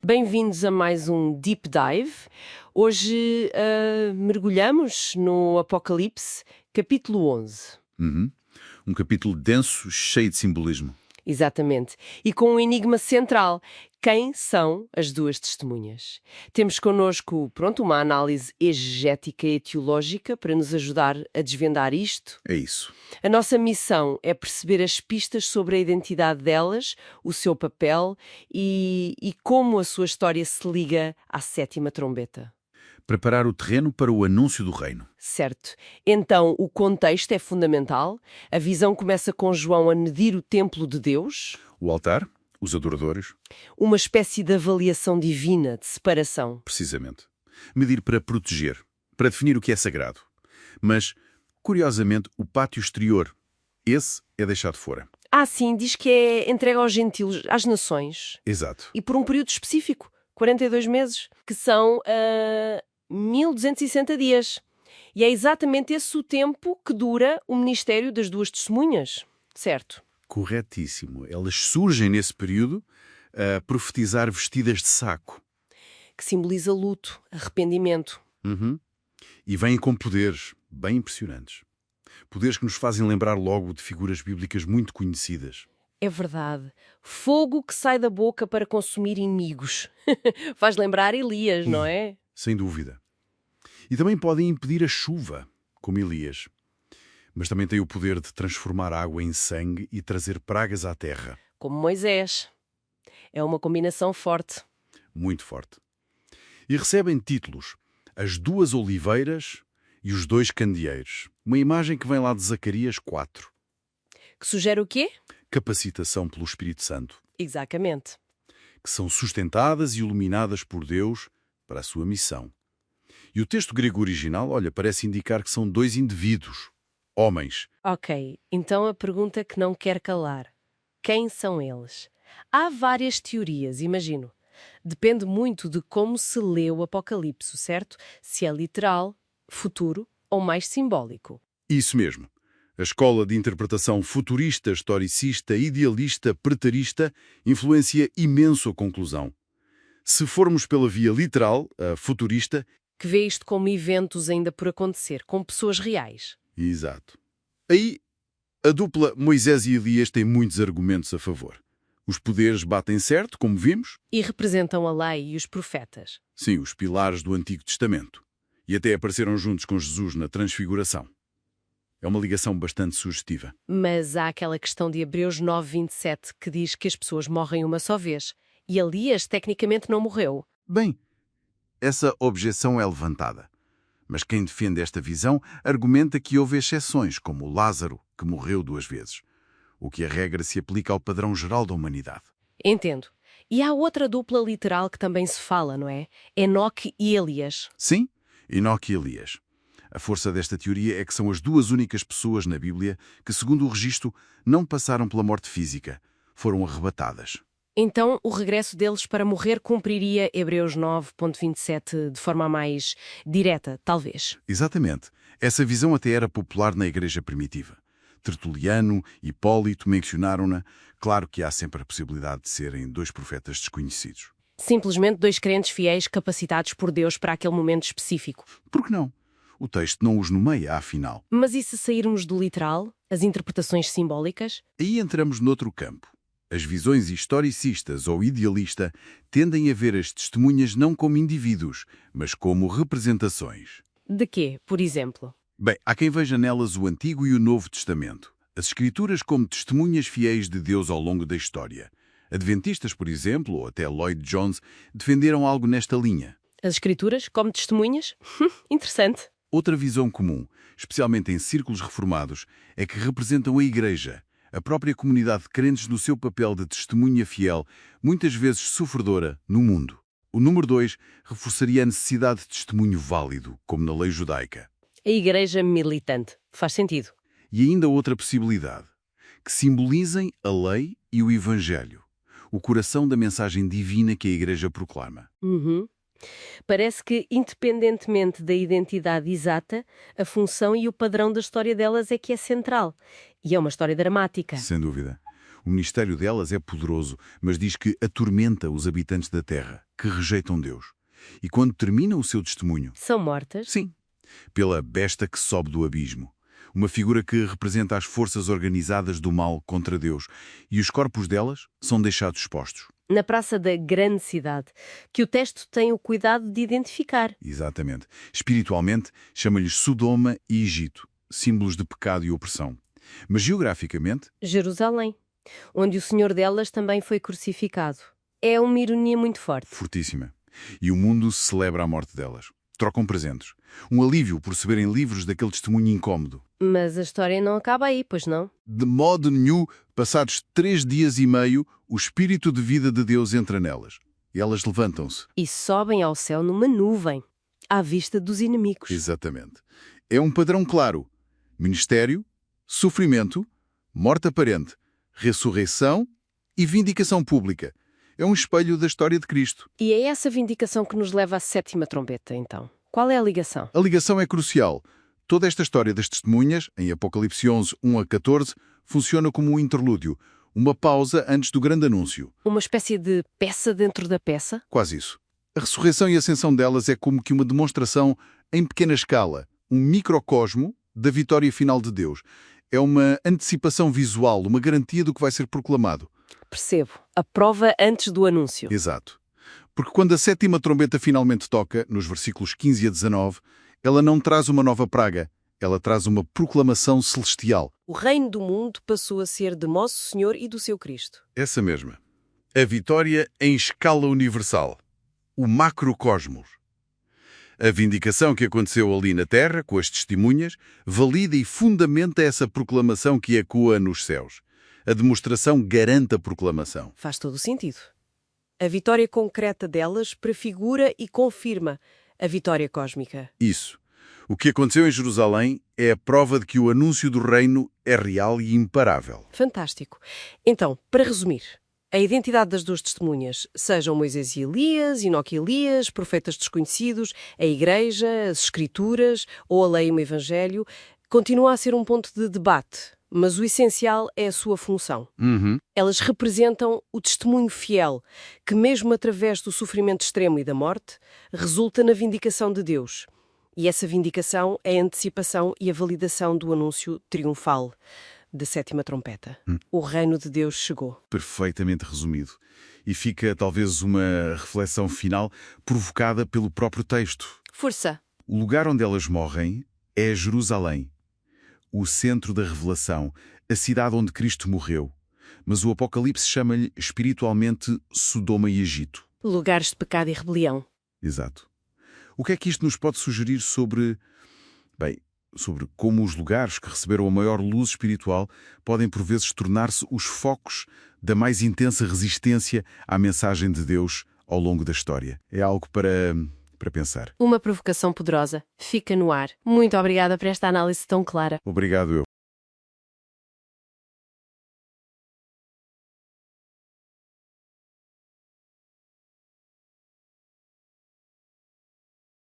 Bem-vindos a mais um Deep Dive. Hoje mergulhamos no Apocalipse, capítulo 11. Um capítulo denso, cheio de simbolismo. Exatamente. E com um enigma central. Quem são as duas testemunhas? Temos connosco, uma análise exegética e teológica para nos ajudar a desvendar isto. É isso. A nossa missão é perceber as pistas sobre a identidade delas, o seu papel e como a sua história se liga à sétima trombeta. Preparar o terreno para o anúncio do reino. Certo. Então, o contexto é fundamental. A visão começa com João a medir o templo de Deus. O altar, os adoradores. Uma espécie de avaliação divina, de separação. Precisamente. Medir para proteger, para definir o que é sagrado. Mas, curiosamente, o pátio exterior, esse é deixado fora. Sim, diz que é entregue aos gentios, às nações. Exato. E por um período específico, 42 meses, que são 1260 dias. E é exatamente esse o tempo que dura o ministério das duas testemunhas, certo? Corretíssimo. Elas surgem nesse período a profetizar vestidas de saco. Que simboliza luto, arrependimento. E vêm com poderes bem impressionantes. Poderes que nos fazem lembrar logo de figuras bíblicas muito conhecidas. É verdade. Fogo que sai da boca para consumir inimigos. Faz lembrar Elias, não é? Sem dúvida. E também podem impedir a chuva, como Elias. Mas também têm o poder de transformar água em sangue e trazer pragas à terra. Como Moisés. É uma combinação forte. Muito forte. E recebem títulos: as duas oliveiras e os dois candeeiros. Uma imagem que vem lá de Zacarias 4. Que sugere o quê? Capacitação pelo Espírito Santo. Exatamente. Que são sustentadas e iluminadas por Deus para a sua missão. E o texto grego original, parece indicar que são dois indivíduos, homens. Ok, então a pergunta que não quer calar. Quem são eles? Há várias teorias, imagino. Depende muito de como se lê o Apocalipse, certo? Se é literal, futuro ou mais simbólico. Isso mesmo. A escola de interpretação futurista, historicista, idealista, preterista influencia imenso a conclusão. Se formos pela via literal, a futurista... Que vê isto como eventos ainda por acontecer, com pessoas reais. Exato. Aí, a dupla Moisés e Elias tem muitos argumentos a favor. Os poderes batem certo, como vimos. E representam a lei e os profetas. Sim, os pilares do Antigo Testamento. E até apareceram juntos com Jesus na Transfiguração. É uma ligação bastante sugestiva. Mas há aquela questão de Hebreus 9:27 que diz que as pessoas morrem uma só vez. E Elias tecnicamente não morreu. Bem, essa objeção é levantada. Mas quem defende esta visão argumenta que houve exceções, como Lázaro, que morreu 2 vezes. O que a regra se aplica ao padrão geral da humanidade. Entendo. E há outra dupla literal que também se fala, não é? Enoque e Elias. Sim, Enoque e Elias. A força desta teoria é que são as duas únicas pessoas na Bíblia que, segundo o registro, não passaram pela morte física. Foram arrebatadas. Então, o regresso deles para morrer cumpriria Hebreus 9.27 de forma mais direta, talvez. Exatamente. Essa visão até era popular na Igreja primitiva. Tertuliano, Hipólito mencionaram-na. Claro que há sempre a possibilidade de serem 2 profetas desconhecidos. Simplesmente 2 crentes fiéis capacitados por Deus para aquele momento específico. Por que não? O texto não os nomeia, afinal. Mas e se sairmos do literal, as interpretações simbólicas? Aí entramos noutro campo. As visões historicistas ou idealista tendem a ver as testemunhas não como indivíduos, mas como representações. De quê, por exemplo? Bem, há quem veja nelas o Antigo e o Novo Testamento, as Escrituras como testemunhas fiéis de Deus ao longo da história. Adventistas, por exemplo, ou até Lloyd Jones, defenderam algo nesta linha. As Escrituras como testemunhas? Interessante. Outra visão comum, especialmente em círculos reformados, é que representam a Igreja, a própria comunidade de crentes no seu papel de testemunha fiel, muitas vezes sofredora, no mundo. O número 2 reforçaria a necessidade de testemunho válido, como na lei judaica. A Igreja militante. Faz sentido. E ainda outra possibilidade, que simbolizem a lei e o Evangelho, o coração da mensagem divina que a Igreja proclama. Parece que, independentemente da identidade exata, a função e o padrão da história delas é que é central. E é uma história dramática. Sem dúvida. O ministério delas é poderoso, mas diz que atormenta os habitantes da terra, que rejeitam Deus. E quando termina o seu testemunho, São mortas? sim, pela besta que sobe do abismo. Uma figura que representa as forças organizadas do mal contra Deus. E os corpos delas são deixados expostos. Na praça da grande cidade, que o texto tem o cuidado de identificar. Exatamente. Espiritualmente, chama-lhes Sodoma e Egito, símbolos de pecado e opressão. Mas geograficamente, Jerusalém, onde o Senhor delas também foi crucificado. É uma ironia muito forte. fortíssima. E o mundo celebra a morte delas. Trocam presentes. Um alívio por receberem livros daquele testemunho incómodo. Mas a história não acaba aí, pois não? De modo nenhum, passados 3 dias e meio, o Espírito de vida de Deus entra nelas. E elas levantam-se. E sobem ao céu numa nuvem, à vista dos inimigos. Exatamente. É um padrão claro. Ministério, sofrimento, morte aparente, ressurreição e vindicação pública. É um espelho da história de Cristo. E é essa vindicação que nos leva à sétima trombeta, então. Qual é a ligação? A ligação é crucial. Toda esta história das testemunhas, em Apocalipse 11, 1 a 14, funciona como um interlúdio, uma pausa antes do grande anúncio. Uma espécie de peça dentro da peça? Quase isso. A ressurreição e a ascensão delas é como que uma demonstração em pequena escala, um microcosmo da vitória final de Deus. É uma antecipação visual, uma garantia do que vai ser proclamado. Percebo. A prova antes do anúncio. Exato. Porque quando a sétima trombeta finalmente toca, nos versículos 15 a 19, ela não traz uma nova praga, ela traz uma proclamação celestial. O reino do mundo passou a ser de Nosso Senhor e do seu Cristo. Essa mesma. A vitória em escala universal. O macrocosmos. A vindicação que aconteceu ali na Terra, com as testemunhas, valida e fundamenta essa proclamação que ecoa nos céus. A demonstração garante a proclamação. Faz todo o sentido. A vitória concreta delas prefigura e confirma a vitória cósmica. Isso. O que aconteceu em Jerusalém é a prova de que o anúncio do reino é real e imparável. Fantástico. Então, para resumir, a identidade das duas testemunhas, sejam Moisés e Elias, Enoque e Elias, profetas desconhecidos, a Igreja, as Escrituras ou a lei e o Evangelho, continua a ser um ponto de debate, mas o essencial é a sua função. Elas representam o testemunho fiel, que mesmo através do sofrimento extremo e da morte, resulta na vindicação de Deus. E essa vindicação é a antecipação e a validação do anúncio triunfal da sétima trompeta. O reino de Deus chegou. Perfeitamente resumido. E fica talvez uma reflexão final provocada pelo próprio texto. Força! O lugar onde elas morrem é Jerusalém, o centro da revelação, a cidade onde Cristo morreu. Mas o Apocalipse chama-lhe espiritualmente Sodoma e Egito. Lugares de pecado e rebelião. Exato. O que é que isto nos pode sugerir sobre como os lugares que receberam a maior luz espiritual podem por vezes tornar-se os focos da mais intensa resistência à mensagem de Deus ao longo da história? É algo para pensar. Uma provocação poderosa. Fica no ar. Muito obrigada por esta análise tão clara. Obrigado, eu.